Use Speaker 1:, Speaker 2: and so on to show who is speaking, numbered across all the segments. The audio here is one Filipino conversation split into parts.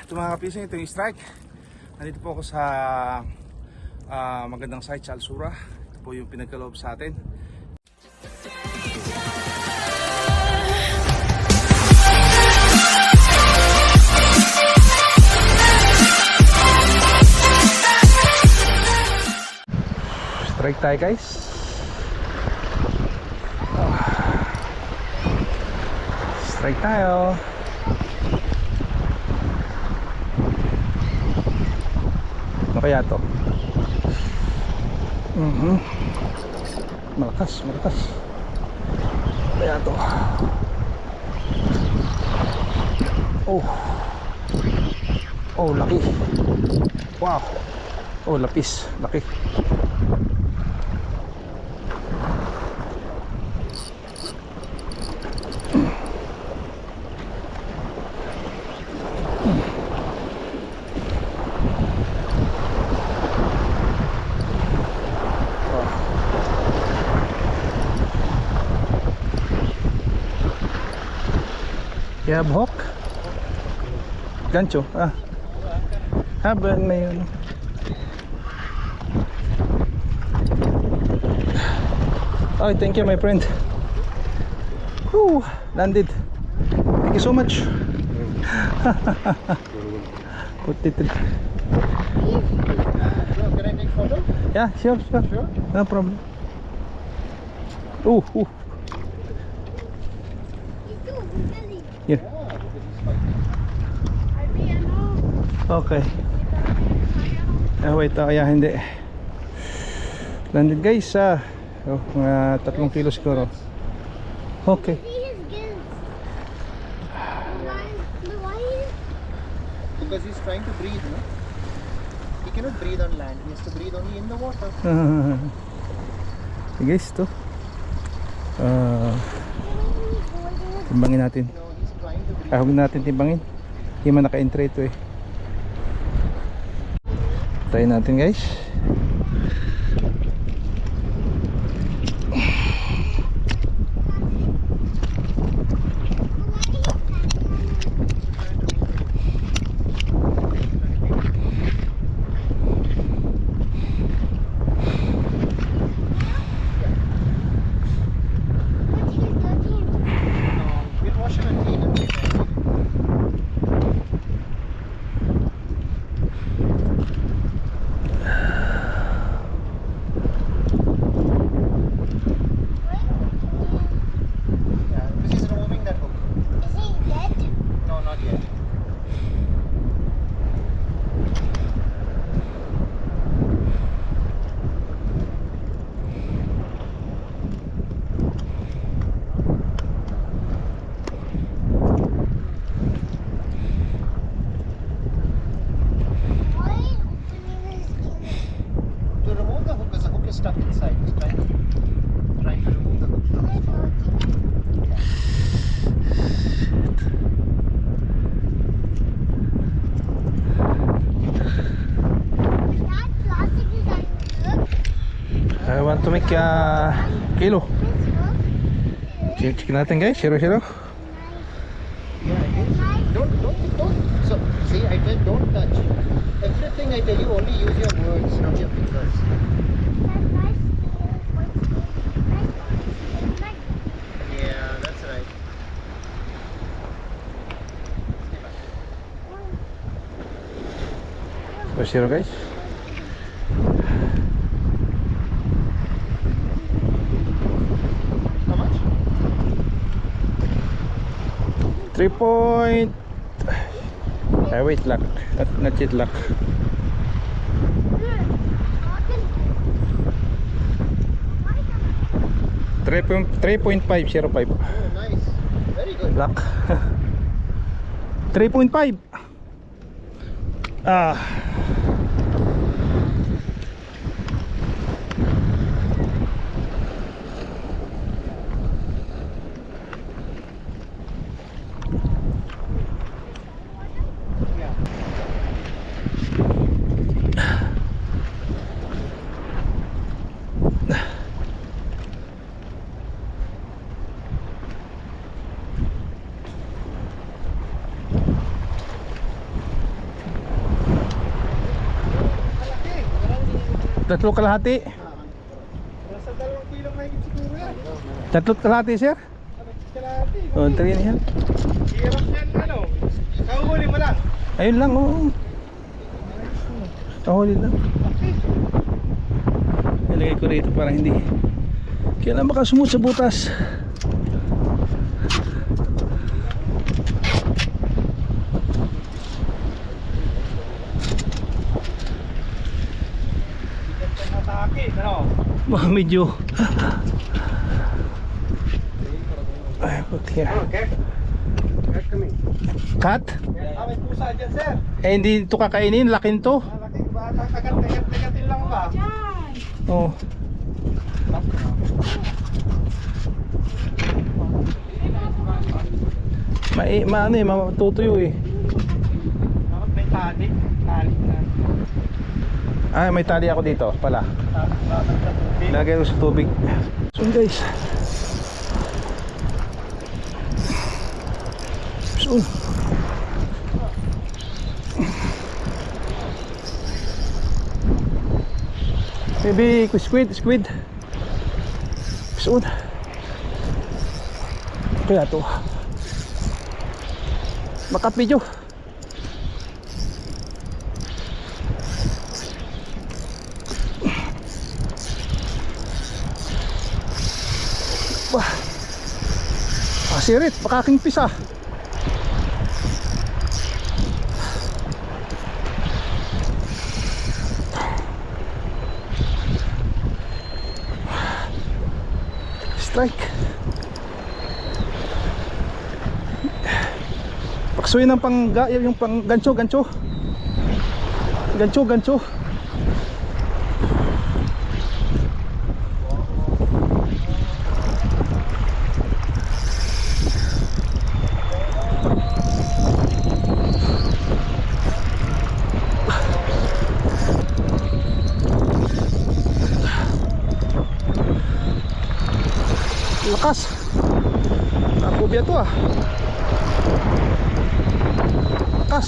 Speaker 1: Ito mga kapising, ito yung strike. Nandito po ako sa magandang site sa Alsura. Ito po yung pinagkaloob sa atin. Strike tayo guys. Strike tayo. Ano kaya to? Malakas. Kaya to. Oh, laki. Wow. Oh, lapis, laki. Yeah, buhok. Gancho. Habang may ano. Oh, thank you my friend. Woo, landed. Thank you so much. Put it in.
Speaker 2: Can I take photo?
Speaker 1: Yeah, sure. No problem. Here. Okay. Wait, yeah, hindi. Landed guys, mga 3 kilo siguro. Okay.
Speaker 2: Because he's trying to breathe, no? He cannot breathe on land. He has to breathe only in the water.
Speaker 1: Okay guys, ito. Timbangin natin. Huwag natin timbangin. Hindi man naka-entry ito eh. Try natin guys.
Speaker 2: We'll wash him and clean him. Yeah, because he's removing that hook.
Speaker 3: Is he dead?
Speaker 2: No, not yet.
Speaker 3: Why opening his skin?
Speaker 2: To remove the hook, because the hook is stuck inside. He's trying to remove the hook from his mouth.
Speaker 3: That plastic is on
Speaker 1: I want to make kilo. Check natin guys, shiro.
Speaker 2: Yeah, it is. Don't. So, see, I tell don't touch. Everything I tell you, only use your words, not your fingers. Yeah, that's right.
Speaker 1: So shiro guys.
Speaker 2: How much?
Speaker 1: 3 point. Wait, lock. Not yet lock. 3.505.
Speaker 2: Oh, nice. Very good.
Speaker 1: Lock. 3.5.
Speaker 2: Yeah.
Speaker 1: Tatlo kalahati.
Speaker 2: Nasa 2 kilo mahigit siguro yan.
Speaker 1: Tatlo kalahati, sir.
Speaker 2: Kalahati.
Speaker 1: O, 3 and a half.
Speaker 2: Hirap yan, ano? Kahuli mo lang.
Speaker 1: Ayun lang, oo. Kahuli lang. Nilagay ko rito para hindi. Kaya lang makasumot sa butas.
Speaker 2: Matake, ano?
Speaker 1: Medyo. Ay, put here.
Speaker 2: Okay. Cut kami.
Speaker 1: Cut?
Speaker 2: May pusa dyan, sir.
Speaker 1: Eh, hindi ito kakainin. Lakin to.
Speaker 2: Malaki ba? Tagat-tagatin lang ba?
Speaker 1: Oh. Ano eh, matutuyo eh.
Speaker 2: Dapat may tali. Tali.
Speaker 1: Ah, may tali ako dito pala. Lagay ko sa tubig. So guys. So. Maybe squid. So. Kaya to. Makat video. Wah. Sirit, pakaking pisa. Strike. Paksuin ng yung pang gancho. Gancho. Lakas. Nakubya to ah. Lakas.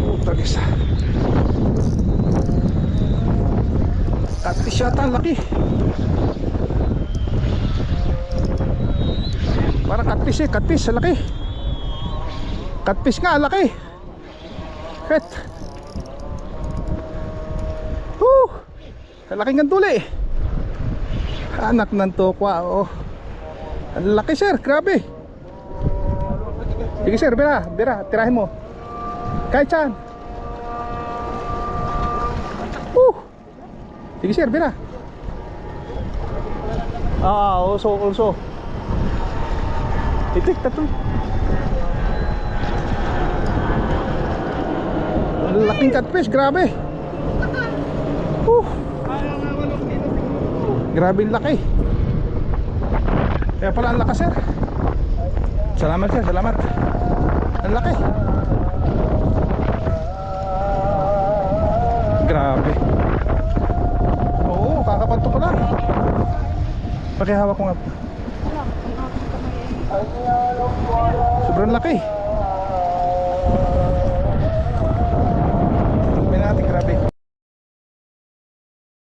Speaker 1: Oh, tragis. Catfish yata, ang laki. Parang catfish eh, catfish, ang laki. Catfish nga, ang laki. Ket. Laking gantuli. Anak ng tokwa, oh. Ang laki, sir, grabe. Sige, sir, bira, tirahin mo. Kahit saan. Sige, sir, bira. Also. Titik, tatlo. Ang laking catfish, grabe. Grabe ang laki. Kaya pala ang lakas, sir. Salamat, sir, salamat. Ang laki. Grabe. Oo, kakapanto ko lang. Pakihawak ko nga. Sobrang laki. Tingnan natin, grabe.